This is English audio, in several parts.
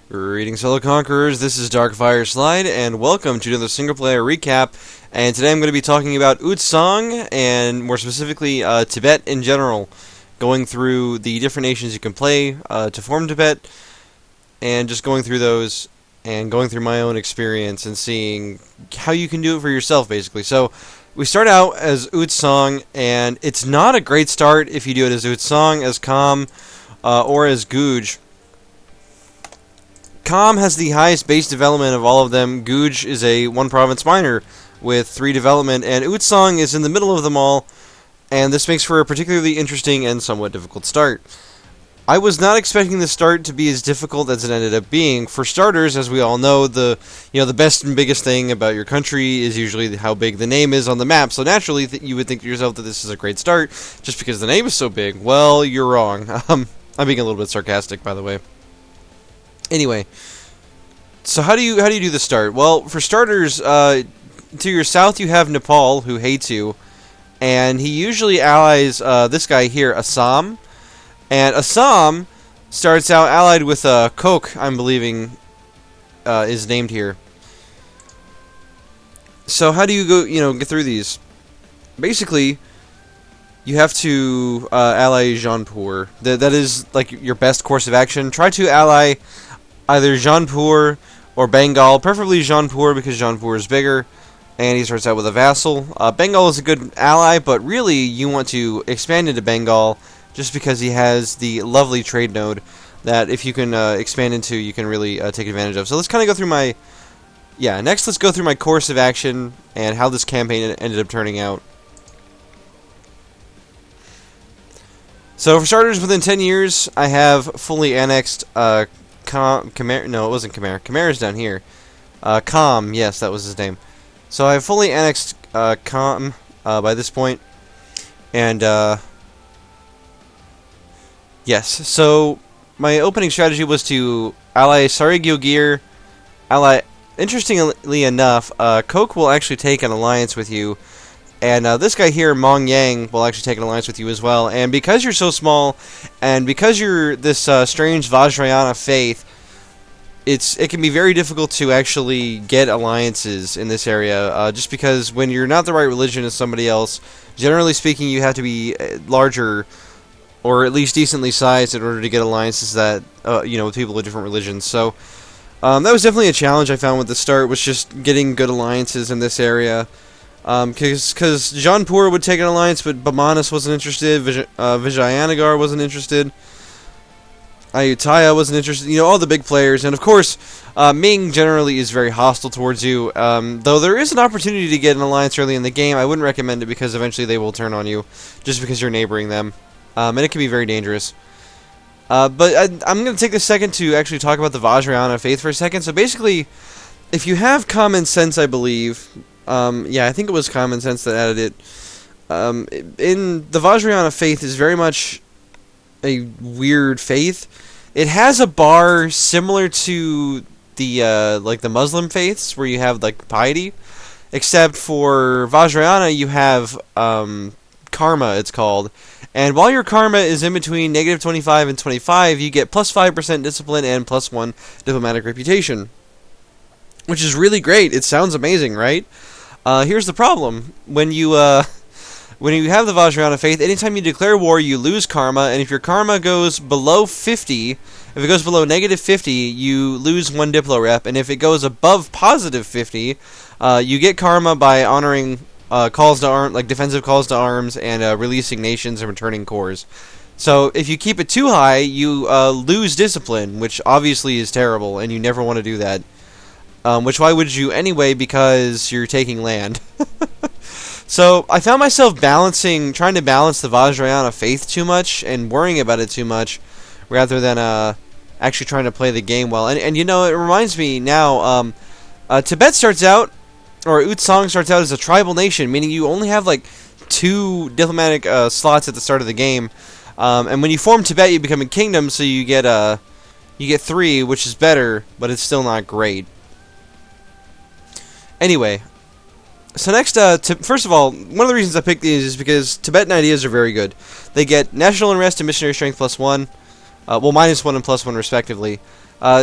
Greetings, fellow conquerors. This is darkfireslide, and welcome to another single-player recap. And today I'm going to be talking about Utsong, and more specifically, Tibet in general. Going through the different nations you can play to form Tibet, and just going through those, and going through my own experience, and seeing how you can do it for yourself, basically. So, we start out as Utsong, and it's not a great start if you do it as Utsong, as Kam, or as Guj. Kam has the highest base development of all of them. Guj is a one-province minor with 3 development, and Utsong is in the middle of them all, and this makes for a particularly interesting and somewhat difficult start. I was not expecting the start to be as difficult as it ended up being. For starters, as we all know, the best and biggest thing about your country is usually how big the name is on the map. So naturally, you would think to yourself that this is a great start just because the name is so big. Well, you're wrong. I'm being a little bit sarcastic, by the way. Anyway, so how do you do the start? Well, for starters, to your south you have Nepal, who hates you, and he usually allies this guy here, Assam, and Assam starts out allied with Kok, I'm believing, is named here. So how do you go, get through these? Basically, you have to ally Jaunpur. That is like your best course of action. Try to ally either Jaunpur or Bengal, preferably Jaunpur because Jaunpur is bigger, and he starts out with a vassal. Bengal is a good ally, but really you want to expand into Bengal just because he has the lovely trade node that if you can expand into, you can really take advantage of. So let's kind of go through my... next let's go through my course of action and how this campaign ended up turning out. So for starters, within 10 years, I have fully annexed Khmer. No, it wasn't Khmer. Khmer is down here. Kam, yes, that was his name. So I have fully annexed Kam by this point. And, yes. So my opening strategy was to ally Sari-Gyogir. Interestingly enough, Kok will actually take an alliance with you. And this guy here, Mong Yang, will actually take an alliance with you as well. And because you're so small, and because you're this strange Vajrayana faith, it can be very difficult to actually get alliances in this area. Just because when you're not the right religion as somebody else, generally speaking, you have to be larger, or at least decently sized, in order to get alliances that with people of different religions. So that was definitely a challenge I found with the start, was just getting good alliances in this area. Because Jaunpur would take an alliance, but Bamanas wasn't interested, Vijayanagar wasn't interested, Ayutthaya wasn't interested, all the big players, and of course, Ming generally is very hostile towards you, though there is an opportunity to get an alliance early in the game. I wouldn't recommend it because eventually they will turn on you, just because you're neighboring them, and it can be very dangerous. But I'm going to take this second to actually talk about the Vajrayana faith for a second. So basically, if you have common sense, I believe... I think it was common sense that added it. In the Vajrayana faith is very much a weird faith. It has a bar similar to the the Muslim faiths where you have like piety, except for Vajrayana you have karma, it's called. And while your karma is in between -25 and 25, you get plus 5% discipline and plus 1 diplomatic reputation, which is really great. It sounds amazing, right? Here's the problem. When you have the Vajrayana faith, anytime you declare war, you lose karma, and if your karma goes below 50, if it goes below -50, you lose 1 diplo rep, and if it goes above positive 50, you get karma by honoring calls to arms, like defensive calls to arms, and releasing nations and returning cores. So if you keep it too high, you lose discipline, which obviously is terrible, and you never want to do that. Which why would you anyway, because you're taking land. So I found myself trying to balance the Vajrayana faith too much and worrying about it too much rather than actually trying to play the game well. And it reminds me now, Tibet starts out, or Utsong starts out as a tribal nation, meaning you only have like 2 diplomatic slots at the start of the game. And when you form Tibet, you become a kingdom, so you get 3, which is better, but it's still not great. Anyway, so next, first of all, one of the reasons I picked these is because Tibetan ideas are very good. They get national unrest and missionary strength +1. Well, -1 and +1 respectively.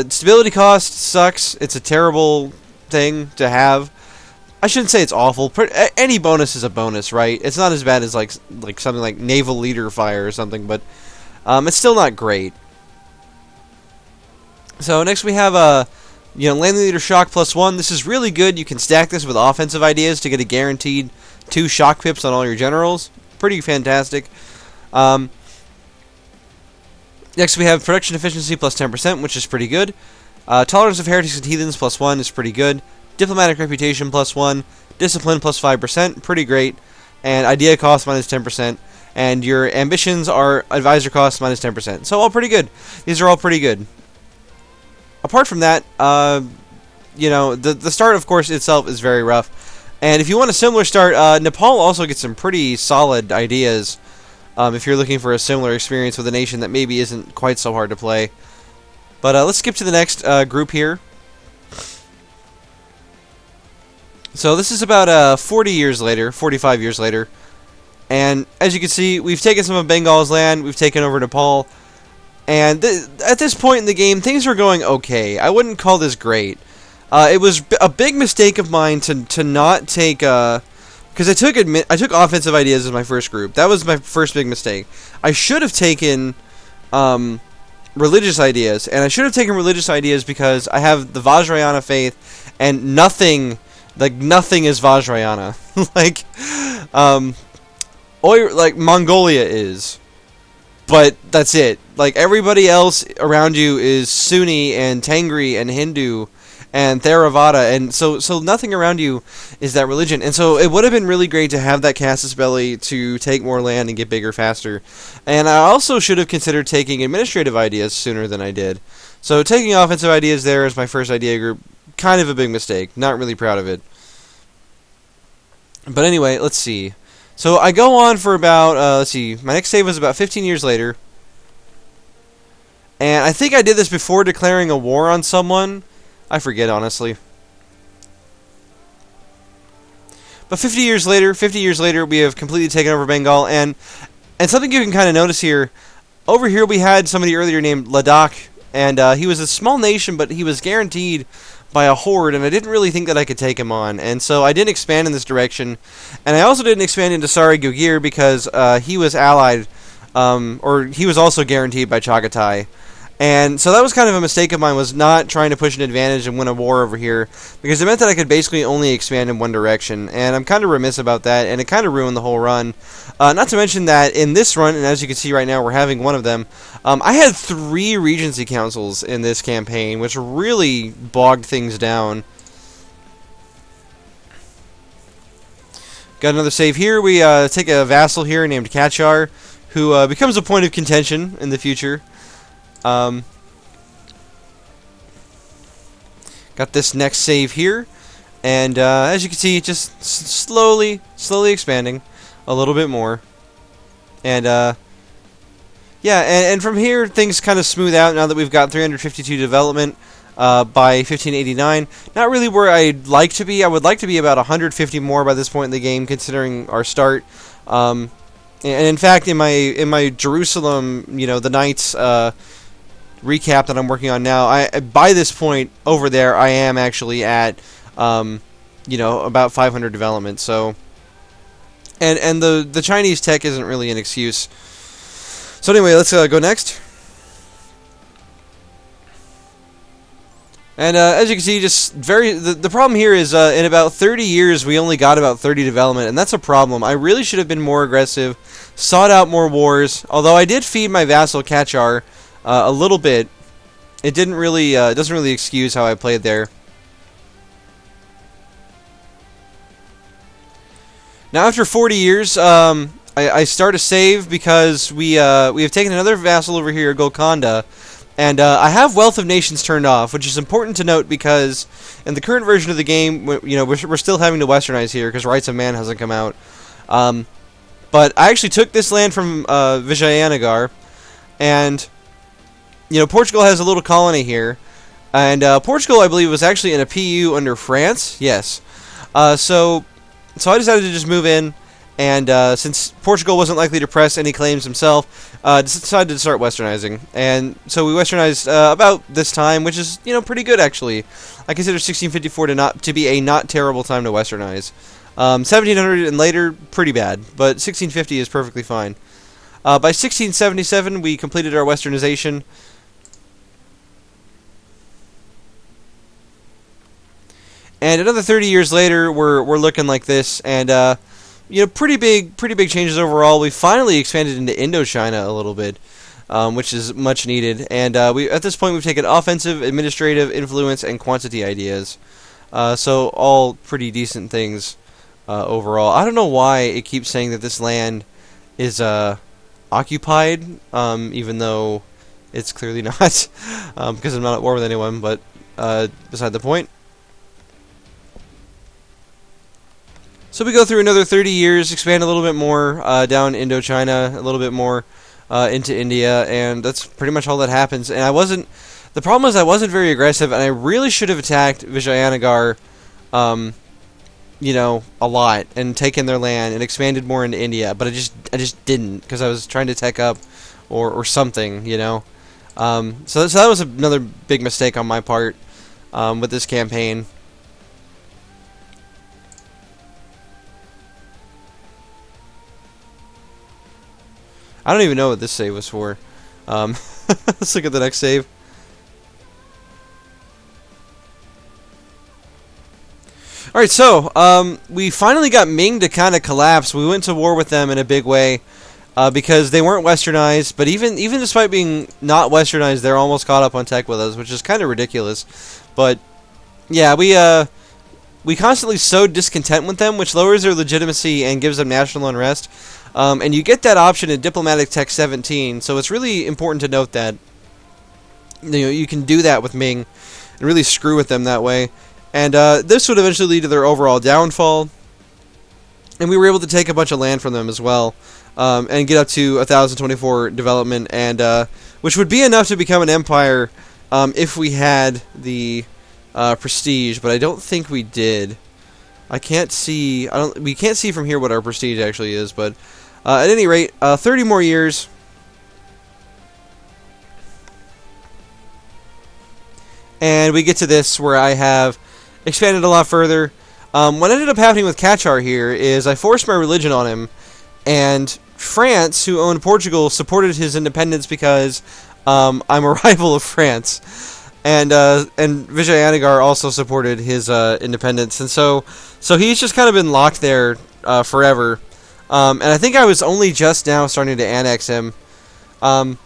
Stability cost sucks. It's a terrible thing to have. I shouldn't say it's awful. Any bonus is a bonus, right? It's not as bad as like something like Naval Leader Fire or something, but it's still not great. So next we have Landing Leader Shock +1. This is really good. You can stack this with offensive ideas to get a guaranteed 2 shock pips on all your generals. Pretty fantastic. Next we have Production Efficiency +10%, which is pretty good. Tolerance of Heretics and Heathens +1 is pretty good. Diplomatic Reputation +1. Discipline +5%, pretty great. And Idea Cost -10%. And your ambitions are Advisor Cost -10%. So all pretty good. These are all pretty good. Apart from that, the start, of course, itself is very rough. And if you want a similar start, Nepal also gets some pretty solid ideas if you're looking for a similar experience with a nation that maybe isn't quite so hard to play. But let's skip to the next group here. So this is about 40 years later, 45 years later. And as you can see, we've taken some of Bengal's land, we've taken over Nepal. And at this point in the game, things are going okay. I wouldn't call this great. It was a big mistake of mine to not take... Because I took offensive ideas as my first group. That was my first big mistake. I should have taken religious ideas. And I should have taken religious ideas because I have the Vajrayana faith. And nothing is Vajrayana. like Mongolia is. But that's it. Like, everybody else around you is Sunni and Tengri and Hindu and Theravada, and so nothing around you is that religion. And so it would have been really great to have that casus belli to take more land and get bigger faster. And I also should have considered taking administrative ideas sooner than I did. So taking offensive ideas there as my first idea group, kind of a big mistake. Not really proud of it. But anyway, let's see. So I go on for about, my next save was about 15 years later. And I think I did this before declaring a war on someone. I forget, honestly. But 50 years later, we have completely taken over Bengal. And something you can kind of notice here, over here we had somebody earlier named Ladakh. And he was a small nation, but he was guaranteed by a horde, and I didn't really think that I could take him on. And so I didn't expand in this direction. And I also didn't expand into Sari Gugir because he was allied, or he was also guaranteed by Chagatai. And so that was kind of a mistake of mine, was not trying to push an advantage and win a war over here, because it meant that I could basically only expand in one direction. And I'm kind of remiss about that, and it kind of ruined the whole run. Not to mention that in this run, and as you can see right now, we're having one of them, I had 3 Regency Councils in this campaign, which really bogged things down. Got another save here. We take a vassal here named Kachar, who becomes a point of contention in the future. Got this next save here, and as you can see, just slowly expanding a little bit more, and yeah, and from here things kind of smooth out now that we've got 352 development by 1589. Not really where I'd like to be. I would like to be about 150 more by this point in the game, considering our start. And in fact, in my Jerusalem, the Knights recap that I'm working on now, by this point over there, I am actually at about 500 development. So, and the Chinese tech isn't really an excuse. So anyway, let's go next. And as you can see, just the problem here is in about 30 years we only got about 30 development, and that's a problem. I really should have been more aggressive, sought out more wars. Although I did feed my vassal Kachar a little bit, it didn't really doesn't really excuse how I played there. Now after 40 years, I start a save because we have taken another vassal over here, Golconda, and I have Wealth of Nations turned off, which is important to note because in the current version of the game, we're still having to westernize here because Rights of Man hasn't come out. But I actually took this land from Vijayanagar, and Portugal has a little colony here, and Portugal, I believe, was actually in a PU under France. Yes, so I decided to just move in And since Portugal wasn't likely to press any claims himself, decided to start westernizing. And so we westernized about this time, which is pretty good actually. I consider 1654 to be a not terrible time to westernize. 1700 and later, pretty bad, but 1650 is perfectly fine. By 1677, we completed our westernization. And another 30 years later, we're looking like this, and pretty big changes overall. We finally expanded into Indochina a little bit, which is much needed. And at this point, we've taken offensive, administrative, influence, and quantity ideas. So all pretty decent things overall. I don't know why it keeps saying that this land is occupied, even though it's clearly not, because I'm not at war with anyone. But beside the point. So we go through another 30 years, expand a little bit more down Indochina, a little bit more into India, and that's pretty much all that happens. And the problem is I wasn't very aggressive, and I really should have attacked Vijayanagar, a lot, and taken their land and expanded more into India. But I just didn't, because I was trying to tech up or something, So that was another big mistake on my part with this campaign. I don't even know what this save was for. Let's look at the next save. Alright, so, we finally got Ming to kind of collapse. We went to war with them in a big way, because they weren't westernized, but even despite being not westernized, they're almost caught up on tech with us, which is kind of ridiculous. But, yeah, we constantly sowed discontent with them, which lowers their legitimacy and gives them national unrest. And you get that option in Diplomatic Tech 17, so it's really important to note that you can do that with Ming and really screw with them that way. And this would eventually lead to their overall downfall. And we were able to take a bunch of land from them as well, and get up to 1024 development, and which would be enough to become an empire if we had the prestige, but I don't think we did. We can't see from here what our prestige actually is, but at any rate, 30 more years. And we get to this where I have expanded a lot further. What ended up happening with Kachar here is I forced my religion on him, and France, who owned Portugal, supported his independence because I'm a rival of France. And Vijayanagar also supported his independence, and so he's just kind of been locked there forever. And I think I was only just now starting to annex him. But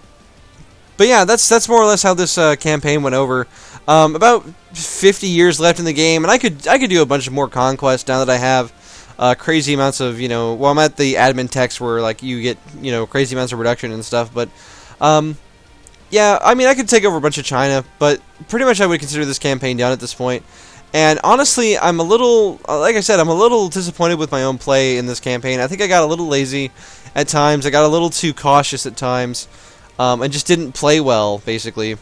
yeah, that's more or less how this campaign went over. About 50 years left in the game, and I could do a bunch of more conquests now that I have crazy amounts of well, I'm at the admin text where like you get crazy amounts of reduction and stuff, but yeah, I mean, I could take over a bunch of China, but pretty much I would consider this campaign done at this point. And honestly, I'm a little, like I said, I'm a little disappointed with my own play in this campaign. I think I got a little lazy at times. I got a little too cautious at times, and just didn't play well, basically.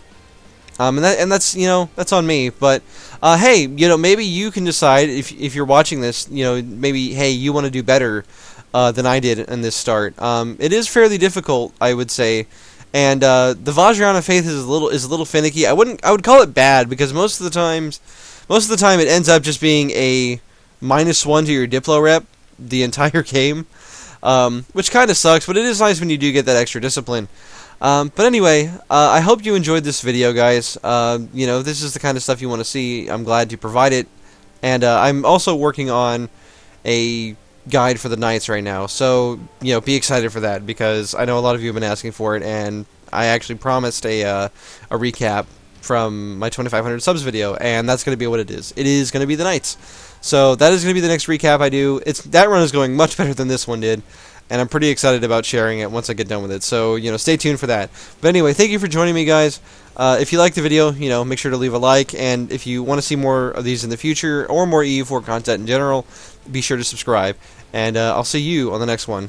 And that's that's on me. But hey, maybe you can decide if you're watching this, maybe hey, you want to do better than I did in this start. It is fairly difficult, I would say. And the Vajrayana faith is a little finicky. I would call it bad because most of the time it ends up just being a -1 to your Diplo rep the entire game, which kind of sucks. But it is nice when you do get that extra discipline. But anyway, I hope you enjoyed this video, guys. This is the kind of stuff you want to see. I'm glad to provide it, and I'm also working on a guide for the Knights right now, so be excited for that because I know a lot of you have been asking for it, and I actually promised a recap from my 2500 subs video, and that's going to be what it is. It is going to be the Knights, so that is going to be the next recap I do. That run is going much better than this one did, and I'm pretty excited about sharing it once I get done with it. So stay tuned for that. But anyway, thank you for joining me, guys. If you like the video, make sure to leave a like, and if you want to see more of these in the future or more EU4 content in general, be sure to subscribe, and I'll see you on the next one.